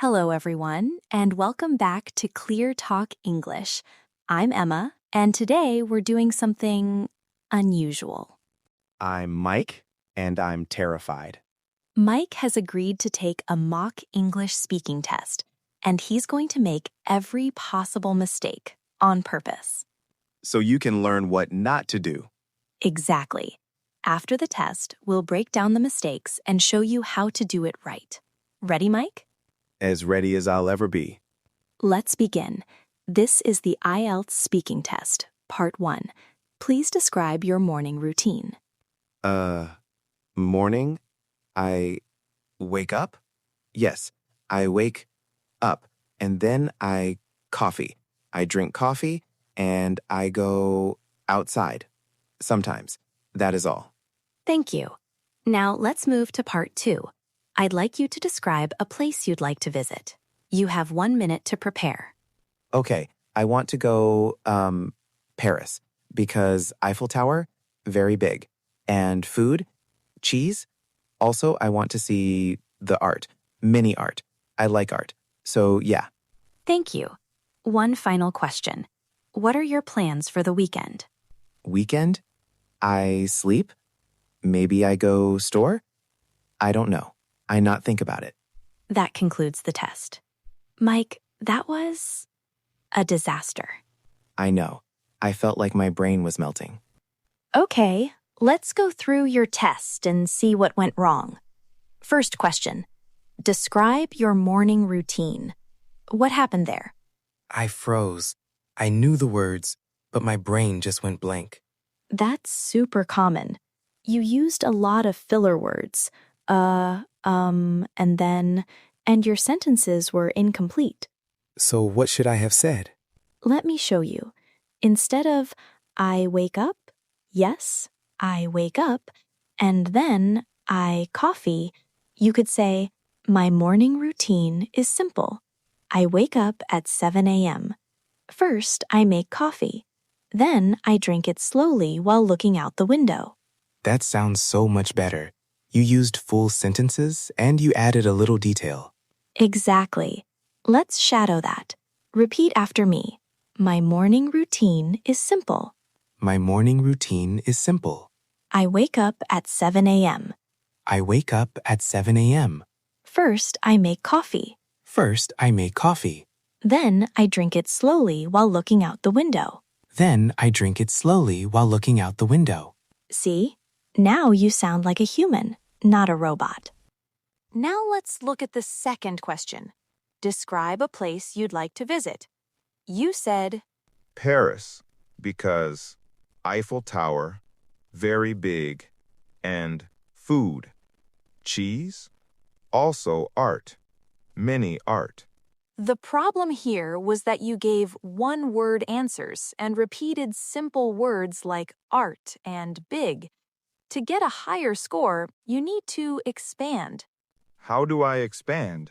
Hello, everyone, and welcome back to Clear Talk English. I'm Emma, and today we're doing something unusual. I'm Mike, and I'm terrified. Mike has agreed to take a mock English speaking test, and he's going to make every possible mistake on purpose. So you can learn what not to do. Exactly. After the test, we'll break down the mistakes and show you how to do it right. Ready, Mike? As ready as I'll ever be. Let's begin. This is the IELTS speaking test, part 1. Please describe your morning routine. Morning, I wake up? Yes, I wake up, and then I coffee. I drink coffee, and I go outside. Sometimes. That is all. Thank you. Now let's move to part 2. I'd like you to describe a place you'd like to visit. You have 1 minute to prepare. Okay, I want to go, Paris, because Eiffel Tower, very big. And food, cheese. Also, I want to see the art, mini art. I like art. So, yeah. Thank you. One final question. What are your plans for the weekend? Weekend? I sleep? Maybe I go store? I don't know. I not think about it. That concludes the test. Mike, that was a disaster. I know. I felt like my brain was melting. Okay, let's go through your test and see what went wrong. First question. Describe your morning routine. What happened there? I froze. I knew the words, but my brain just went blank. That's super common. You used a lot of filler words, and then, and your sentences were incomplete. So what should I have said? Let me show you. Instead of, I wake up, yes, I wake up, and then I coffee, you could say, my morning routine is simple. I wake up at 7 a.m. First, I make coffee. Then I drink it slowly while looking out the window. That sounds so much better. You used full sentences and you added a little detail. Exactly. Let's shadow that. Repeat after me. My morning routine is simple. My morning routine is simple. I wake up at 7 a.m. I wake up at 7 a.m. First, I make coffee. First, I make coffee. Then, I drink it slowly while looking out the window. Then, I drink it slowly while looking out the window. See? Now you sound like a human, not a robot. Now let's look at the second question. Describe a place you'd like to visit. You said, Paris, because Eiffel Tower, very big, and food. Cheese, also art, mini art. the problem here was that you gave one-word answers and repeated simple words like art and big. To get a higher score, you need to expand. How do I expand?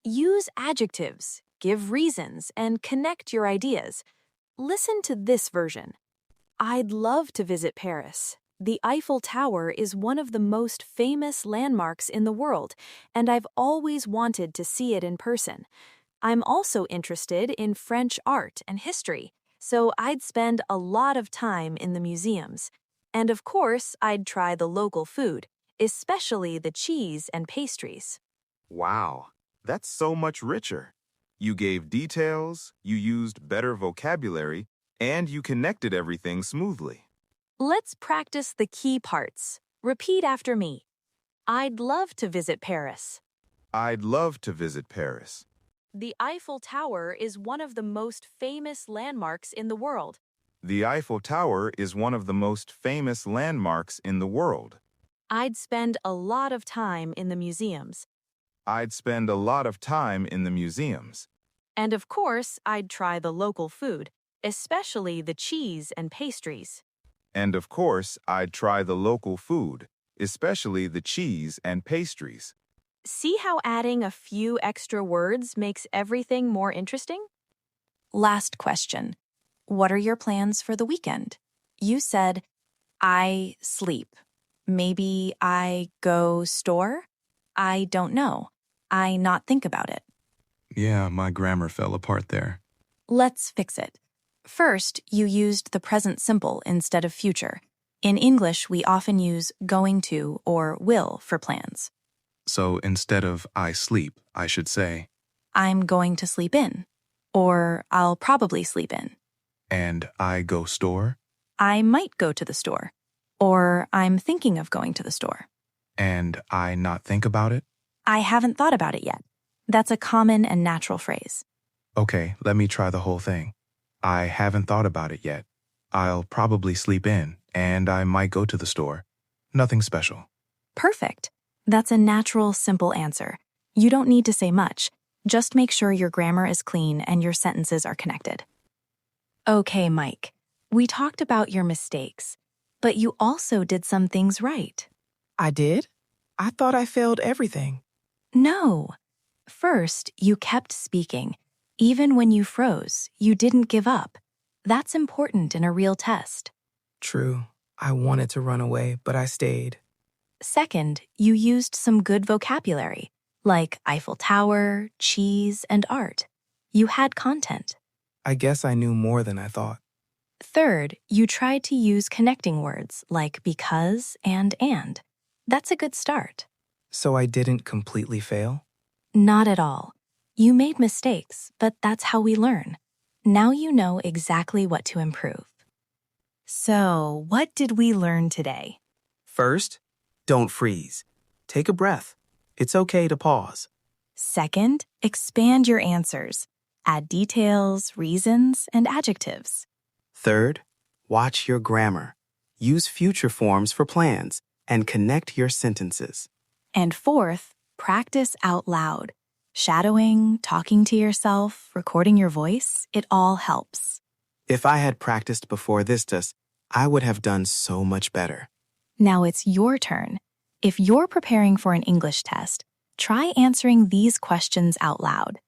Use adjectives, give reasons, and connect your ideas. Listen to this version. I'd love to visit Paris. The Eiffel Tower is one of the most famous landmarks in the world, and I've always wanted to see it in person. I'm also interested in French art and history, so I'd spend a lot of time in the museums. And of course, I'd try the local food, especially the cheese and pastries. Wow, that's so much richer. You gave details, you used better vocabulary, and you connected everything smoothly. Let's practice the key parts. Repeat after me. I'd love to visit Paris. I'd love to visit Paris. The Eiffel Tower is one of the most famous landmarks in the world. The Eiffel Tower is one of the most famous landmarks in the world. I'd spend a lot of time in the museums. I'd spend a lot of time in the museums. And of course, I'd try the local food, especially the cheese and pastries. And of course, I'd try the local food, especially the cheese and pastries. See how adding a few extra words makes everything more interesting? Last question. What are your plans for the weekend? You said, I sleep. Maybe I go store? I don't know. I not think about it. Yeah, my grammar fell apart there. Let's fix it. First, you used the present simple instead of future. In English, we often use going to or will for plans. So instead of I sleep, I should say, I'm going to sleep in. Or I'll probably sleep in. and I go store, I might go to the store. Or I'm thinking of going to the store. and I not think about it? I haven't thought about it yet. That's a common and natural phrase. Okay, let me try the whole thing. I haven't thought about it yet. I'll probably sleep in, and I might go to the store. Nothing special. Perfect. That's a natural, simple answer. You don't need to say much. Just make sure your grammar is clean and your sentences are connected. Okay, Mike. We talked about your mistakes, but you also did some things right. I did? I thought I failed everything. No. First, you kept speaking. Even when you froze, you didn't give up. That's important in a real test. True. I wanted to run away, but I stayed. Second, you used some good vocabulary, like Eiffel Tower, cheese, and art. You had content. I guess I knew more than I thought. Third, you tried to use connecting words like because and. That's a good start. So I didn't completely fail? Not at all. You made mistakes, but that's how we learn. Now you know exactly what to improve. So, what did we learn today? First, don't freeze. Take a breath. It's okay to pause. Second, expand your answers. Add details, reasons, and adjectives. Third, watch your grammar. Use future forms for plans and connect your sentences. And fourth, practice out loud. Shadowing, talking to yourself, recording your voice, it all helps. If I had practiced before this test, I would have done so much better. Now it's your turn. If you're preparing for an English test, try answering these questions out loud.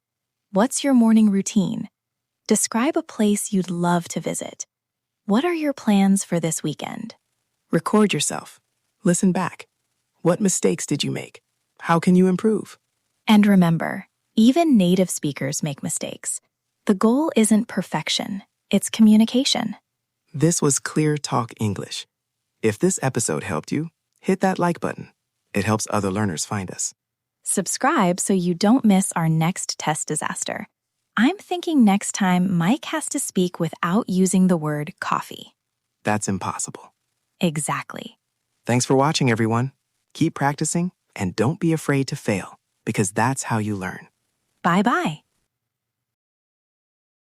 What's your morning routine? Describe a place you'd love to visit. What are your plans for this weekend? Record yourself. Listen back. What mistakes did you make? How can you improve? And remember, even native speakers make mistakes. The goal isn't perfection, it's communication. This was Clear Talk English. If this episode helped you, hit that like button. It helps other learners find us. Subscribe so you don't miss our next test disaster. I'm thinking next time Mike has to speak without using the word coffee. That's impossible. Exactly. Thanks for watching, everyone. Keep practicing and don't be afraid to fail, because that's how you learn. Bye-bye.